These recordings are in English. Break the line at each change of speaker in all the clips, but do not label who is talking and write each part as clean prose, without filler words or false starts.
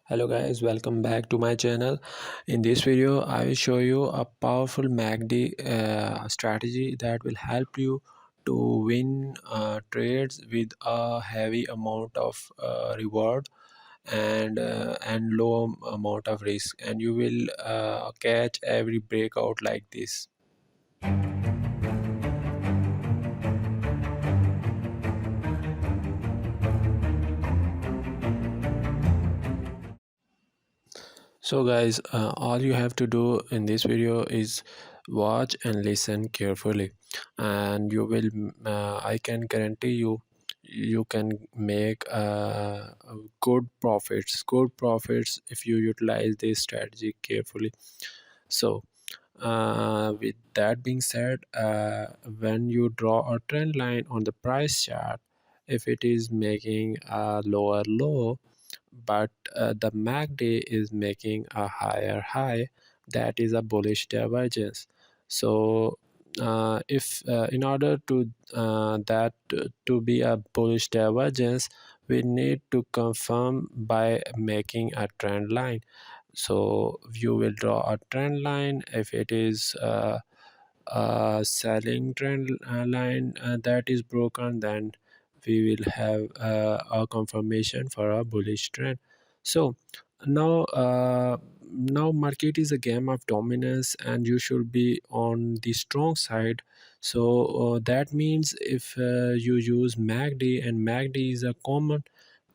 Hello guys, welcome back to my channel. In this video I will show you a powerful MACD strategy that will help you to win trades with a heavy amount of reward and low amount of risk, and you will catch every breakout like this. So guys, all you have to do in this video is watch and listen carefully, and you will I can guarantee you can make good profits if you utilize this strategy carefully. So with that being said, when you draw a trend line on the price chart, if it is making a lower low but the MACD is making a higher high, that is a bullish divergence. So if in order to that to be a bullish divergence, we need to confirm by making a trend line. So you will draw a trend line. If it is selling trend line that is broken, then we will have a confirmation for a bullish trend. So now market is a game of dominance, and you should be on the strong side. So that means if you use MACD, and MACD is a common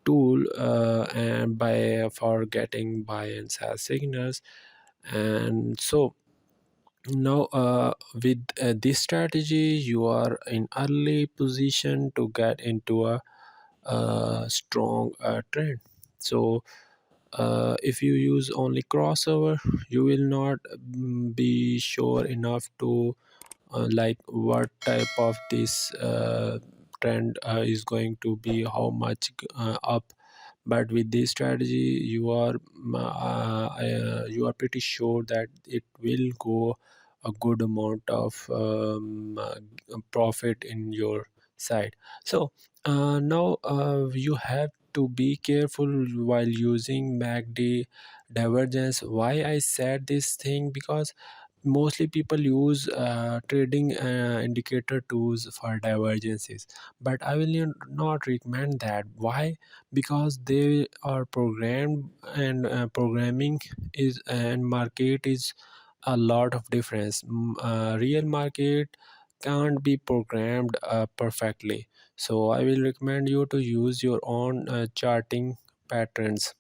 tool and by for getting buy and sell signals. And so now, with this strategy, you are in early position to get into a strong trend. So, if you use only crossover, you will not be sure enough to like what type of this trend is going to be, how much up. But with this strategy, you are pretty sure that it will go a good amount of profit in your side. So now you have to be careful while using MACD divergence. Why I said this thing? Because mostly people use trading indicator tools for divergences, but I will not recommend that. Why? Because they are programmed, and programming is and market is a lot of difference. Real market can't be programmed perfectly. So I will recommend you to use your own charting patterns,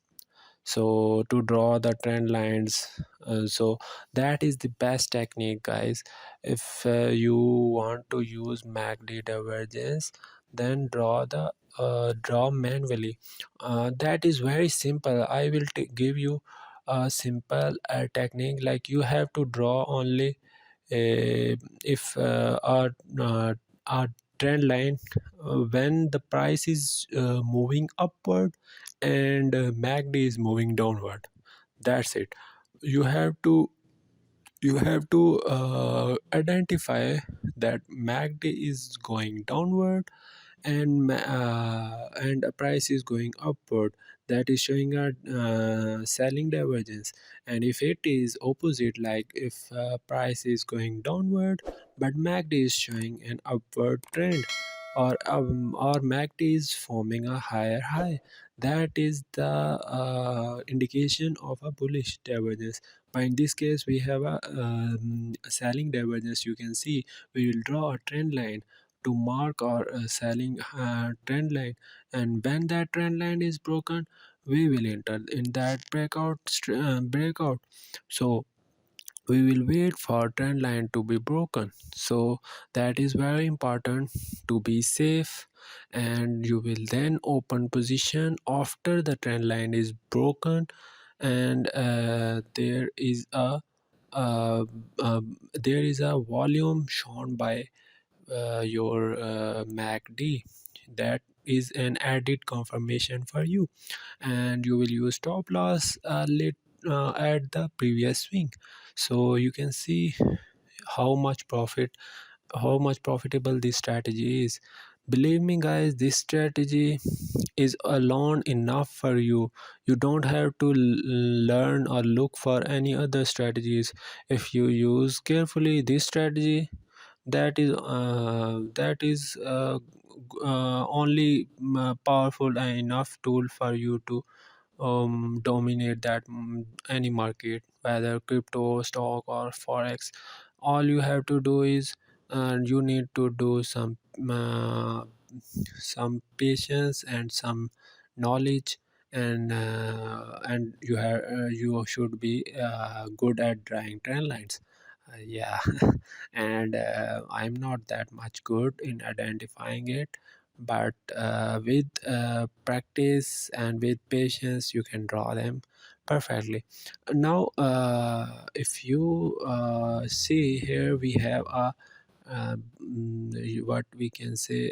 so to draw the trend lines. So that is the best technique, guys. If you want to use MACD divergence, then draw manually. That is very simple. I will give you a simple technique. Like, you have to draw only if our trend line when the price is moving upward and MACD is moving downward. That's it. You have to identify that MACD is going downward and and a price is going upward. That is showing a selling divergence. And if it is opposite, like if price is going downward but MACD is showing an upward trend, or MACD is forming a higher high, that is the indication of a bullish divergence. But in this case, we have a selling divergence. You can see we will draw a trend line to mark our selling trend line, and when that trend line is broken, we will enter in that breakout. So we will wait for trend line to be broken. So that is very important to be safe, and you will then open position after the trend line is broken. And uh, there is a volume shown by your MACD. That is an added confirmation for you, and you will use stop loss at the previous swing. So you can see how much profitable this strategy is. Believe me guys, this strategy is alone enough for you. You don't have to learn or look for any other strategies. If you use carefully this strategy, that is only powerful and enough tool for you to dominate that any market, whether crypto, stock, or forex. All you have to do is you need to do some patience and some knowledge, and you should be good at drawing trend lines. Yeah. And I'm not that much good in identifying it, but with practice and with patience you can draw them perfectly. Now if you see here, we have a what we can say,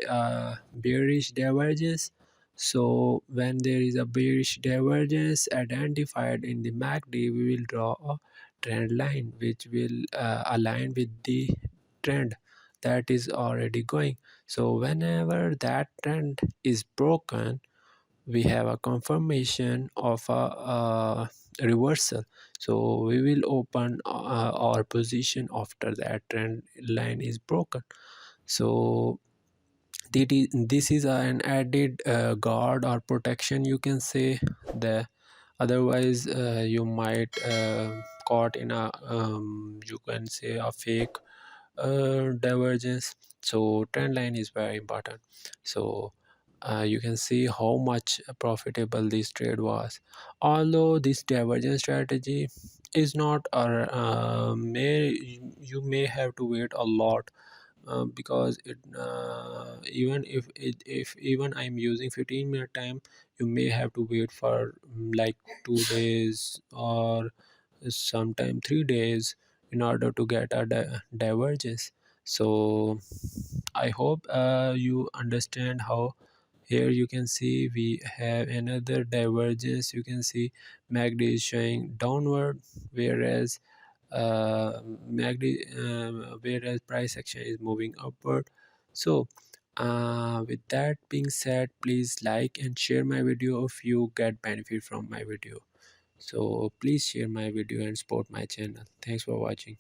bearish divergence. So when there is a bearish divergence identified in the MACD, we will draw a trend line which will align with the trend that is already going. So whenever that trend is broken, we have a confirmation of a reversal. So we will open our position after that trend line is broken. So this is an added guard or protection, you can say. The otherwise you might caught in a you can say a fake divergence. So trend line is very important. So you can see how much profitable this trade was. Although this divergence strategy is not a may you may have to wait a lot, because it even if even I'm using 15-minute time, you may have to wait for like 2 days or sometime 3 days in order to get a divergence. So I hope you understand how. Here you can see we have another divergence. You can see MACD is showing downward, whereas whereas price action is moving upward. So with that being said, please like and share my video if you get benefit from my video. So please share my video and support my channel. Thanks for watching.